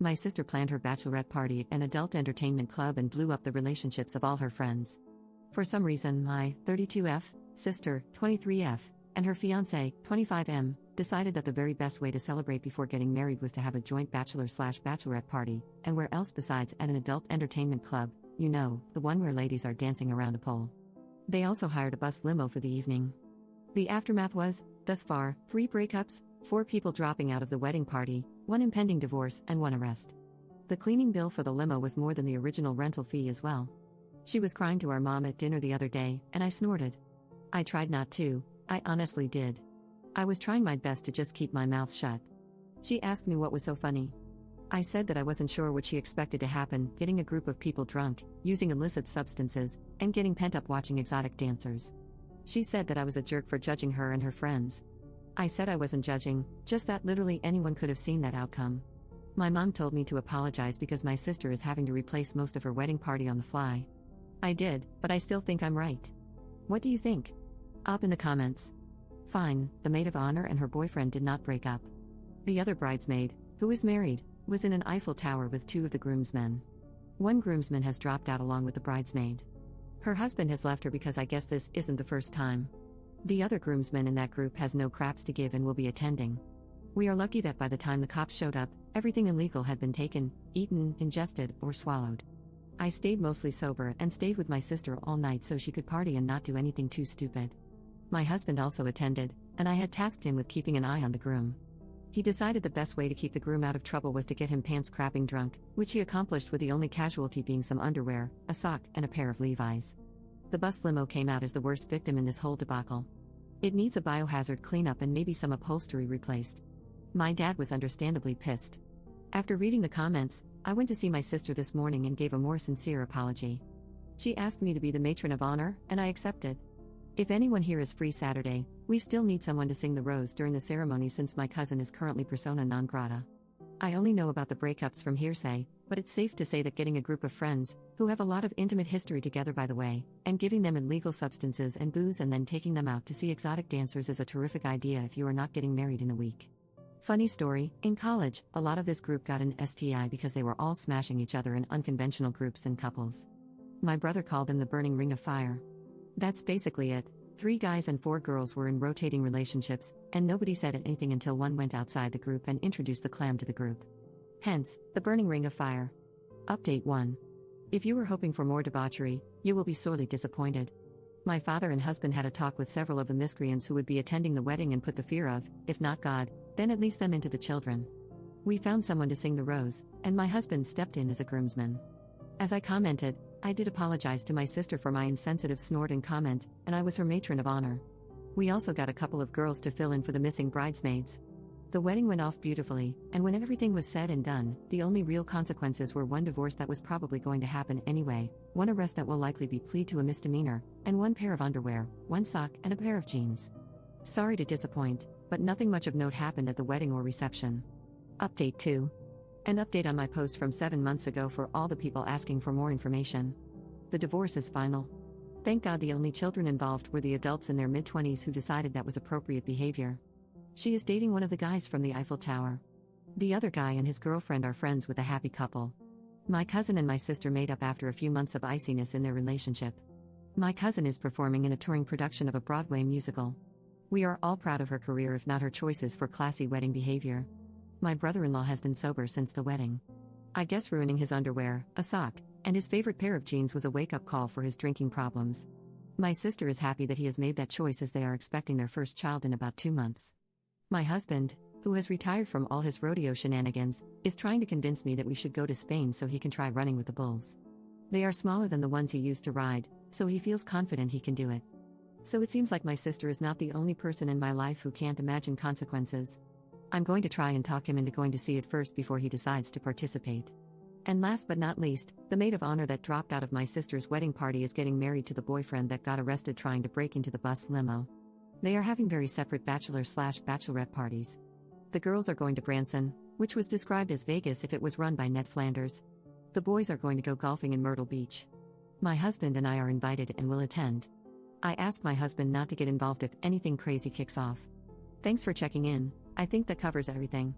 My sister planned her bachelorette party at an adult entertainment club and blew up the relationships of all her friends. For some reason, my 32F sister, 23F, and her fiancé, 25M, decided that the very best way to celebrate before getting married was to have a joint bachelor/bachelorette party, and where else besides at an adult entertainment club, you know, the one where ladies are dancing around a pole. They also hired a bus limo for the evening. The aftermath was, thus far, 3 breakups, 4 people dropping out of the wedding party, 1 impending divorce, and 1 arrest. The cleaning bill for the limo was more than the original rental fee as well. She was crying to our mom at dinner the other day, and I snorted. I tried not to, I honestly did. I was trying my best to just keep my mouth shut. She asked me what was so funny. I said that I wasn't sure what she expected to happen, getting a group of people drunk, using illicit substances, and getting pent up watching exotic dancers. She said that I was a jerk for judging her and her friends. I said I wasn't judging, just that literally anyone could have seen that outcome. My mom told me to apologize because my sister is having to replace most of her wedding party on the fly. I did, but I still think I'm right. What do you think? Up in the comments. Fine, the maid of honor and her boyfriend did not break up. The other bridesmaid, who is married, was in an Eiffel Tower with 2 of the groomsmen. One groomsman has dropped out along with the bridesmaid. Her husband has left her because I guess this isn't the first time. The other groomsman in that group has no craps to give and will be attending. We are lucky that by the time the cops showed up, everything illegal had been taken, eaten, ingested, or swallowed. I stayed mostly sober and stayed with my sister all night so she could party and not do anything too stupid. My husband also attended, and I had tasked him with keeping an eye on the groom. He decided the best way to keep the groom out of trouble was to get him pants crapping drunk, which he accomplished with the only casualty being some underwear, a sock, and a pair of Levi's. The bus limo came out as the worst victim in this whole debacle. It needs a biohazard cleanup and maybe some upholstery replaced. My dad was understandably pissed. After reading the comments, I went to see my sister this morning and gave a more sincere apology. She asked me to be the matron of honor, and I accepted. If anyone here is free Saturday, we still need someone to sing the rose during the ceremony since my cousin is currently persona non grata. I only know about the breakups from hearsay, but it's safe to say that getting a group of friends, who have a lot of intimate history together by the way, and giving them illegal substances and booze and then taking them out to see exotic dancers is a terrific idea if you are not getting married in a week. Funny story, in college, a lot of this group got an STI because they were all smashing each other in unconventional groups and couples. My brother called them the burning ring of fire. That's basically it. 3 guys and 4 girls were in rotating relationships, and nobody said anything until one went outside the group and introduced the clam to the group. Hence, the burning ring of fire. Update 1. If you were hoping for more debauchery, you will be sorely disappointed. My father and husband had a talk with several of the miscreants who would be attending the wedding and put the fear of, if not God, then at least them into the children. We found someone to sing the rose, and my husband stepped in as a groomsman. As I commented, I did apologize to my sister for my insensitive snort and comment, and I was her matron of honor. We also got a couple of girls to fill in for the missing bridesmaids. The wedding went off beautifully, and when everything was said and done, the only real consequences were 1 divorce that was probably going to happen anyway, 1 arrest that will likely be plead to a misdemeanor, and 1 pair of underwear, 1 sock, and a pair of jeans. Sorry to disappoint, but nothing much of note happened at the wedding or reception. Update 2. An update on my post from 7 months ago for all the people asking for more information. The divorce is final. Thank God the only children involved were the adults in their mid-20s who decided that was appropriate behavior. She is dating one of the guys from the Eiffel Tower. The other guy and his girlfriend are friends with a happy couple. My cousin and my sister made up after a few months of iciness in their relationship. My cousin is performing in a touring production of a Broadway musical. We are all proud of her career if not her choices for classy wedding behavior. My brother-in-law has been sober since the wedding. I guess ruining his underwear, a sock, and his favorite pair of jeans was a wake-up call for his drinking problems. My sister is happy that he has made that choice as they are expecting their first child in about 2 months. My husband, who has retired from all his rodeo shenanigans, is trying to convince me that we should go to Spain so he can try running with the bulls. They are smaller than the ones he used to ride, so he feels confident he can do it. So it seems like my sister is not the only person in my life who can't imagine consequences. I'm going to try and talk him into going to see it first before he decides to participate. And last but not least, the maid of honor that dropped out of my sister's wedding party is getting married to the boyfriend that got arrested trying to break into the bus limo. They are having very separate bachelor/bachelorette parties. The girls are going to Branson, which was described as Vegas if it was run by Ned Flanders. The boys are going to go golfing in Myrtle Beach. My husband and I are invited and will attend. I asked my husband not to get involved if anything crazy kicks off. Thanks for checking in. I think that covers everything.